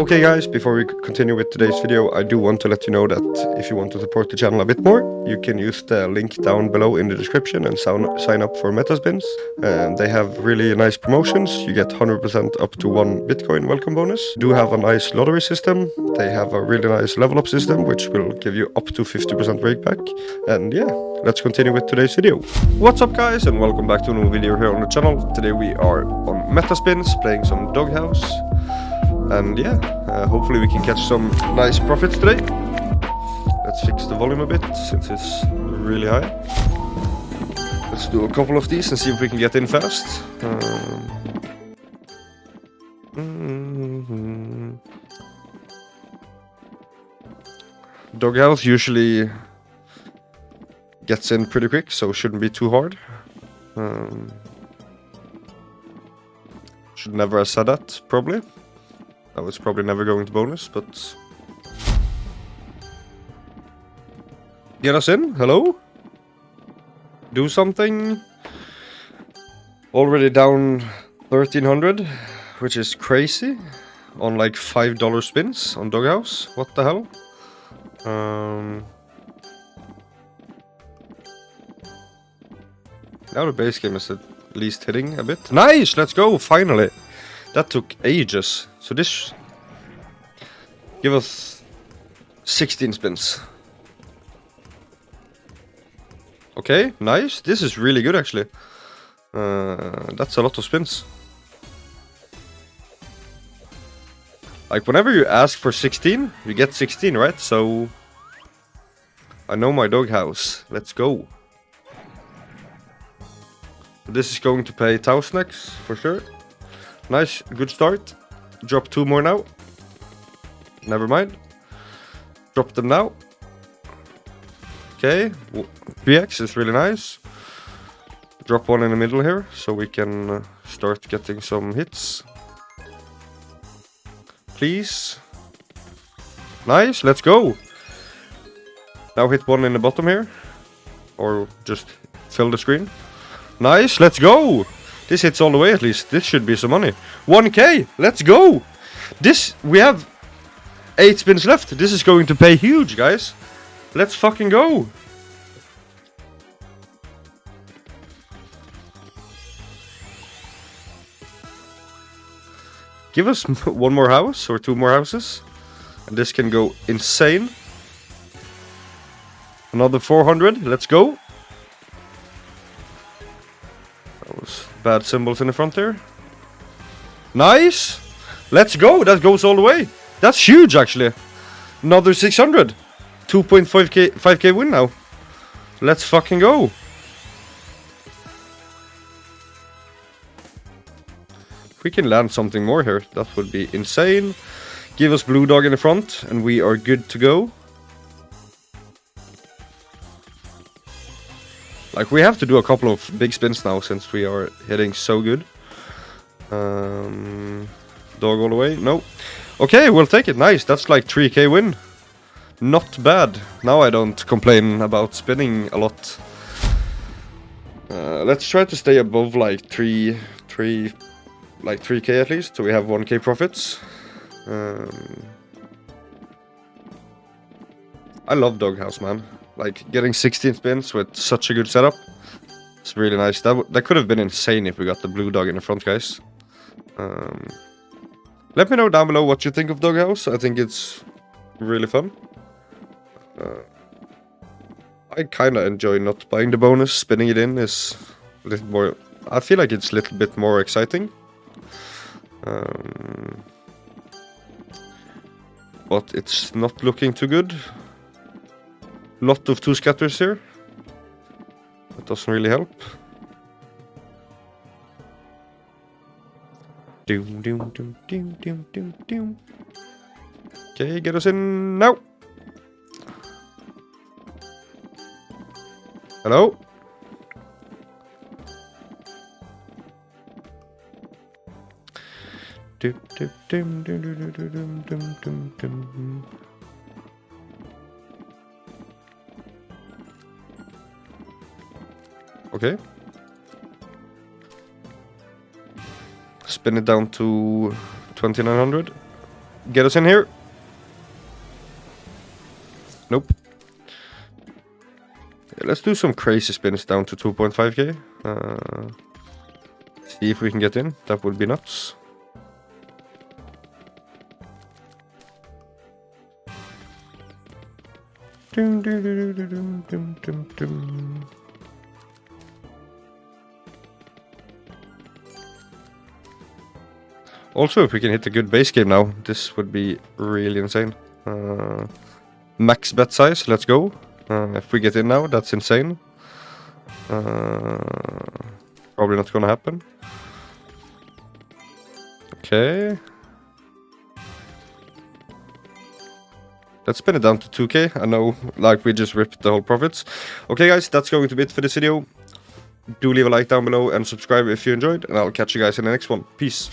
Okay guys, before we continue with today's video, I do want to let you know that if you want to support the channel a bit more, you can use the link down below in the description and sign up for Metaspins. They have really nice promotions. You get 100% up to 1 Bitcoin welcome bonus. Do have a nice lottery system. They have a really nice level up system, which will give you up to 50% rake back. And yeah, let's continue with today's video. What's up guys, and welcome back to a new video here on the channel. Today we are on Metaspins, playing some Doghouse. And yeah, hopefully we can catch some nice profits today. Let's fix the volume a bit, since it's really high. Let's do a couple of these and see if we can get in fast. Doghouse usually gets in pretty quick, so shouldn't be too hard. Should never have said that, probably. I was probably never going to bonus, but... Get us in, hello? Do something. Already down 1300, which is crazy. On like $5 spins on Doghouse, what the hell? Now the base game is at least hitting a bit. Nice, let's go, finally! That took ages. So this... Give us 16 spins. Okay, nice. This is really good actually. That's a lot of spins. Like whenever you ask for 16, you get 16, right? So... I know my Doghouse. Let's go. This is going to pay 1000x for sure. Nice, good start. Drop 2 more now. Never mind. Drop them now. Okay, 3x is really nice. Drop 1 in the middle here, so we can start getting some hits. Please. Nice, let's go. Now hit 1 in the bottom here. Or just fill the screen. Nice, let's go. This hits all the way at least. This should be some money. 1k! Let's go! This, we have 8 spins left. This is going to pay huge, guys. Let's fucking go! Give us 1 more house or 2 more houses. And this can go insane. Another 400. Let's go. Bad symbols in the front there. Nice! Let's go! That goes all the way. That's huge actually. Another 600. 2.5k win now. Let's fucking go. If we can land something more here, that would be insane. Give us blue dog in the front and we are good to go. Like, we have to do a couple of big spins now, since we are hitting so good. Dog all the way? No. Okay, we'll take it. Nice, that's like 3k win. Not bad. Now I don't complain about spinning a lot. Let's try to stay above like 3k at least, so we have 1k profits. I love Doghouse, man. Like, getting 16 spins with such a good setup. It's really nice. That could have been insane if we got the blue dog in the front, guys. Let me know down below what you think of Doghouse. I think it's really fun. I kind of enjoy not buying the bonus. Spinning it in is a little more... I feel like it's a little bit more exciting. But it's not looking too good. Lot of 2 scatters here. That doesn't really help. Doom, doom, doom, doom, doom, doom, doom. Okay, get us in now. Hello? Doom, doom, doom, doom, doom, doom, doom, doom, doom. Okay. Spin it down to 2900. Get us in here. Nope. Yeah, let's do some crazy spins down to 2.5k. See if we can get in. That would be nuts. Also, if we can hit a good base game now, this would be really insane. Max bet size, let's go. If we get in now, that's insane. Probably not gonna happen. Okay. Let's spin it down to 2k. I know, like, we just ripped the whole profits. Okay, guys, that's going to be it for this video. Do leave a like down below and subscribe if you enjoyed, and I'll catch you guys in the next one. Peace.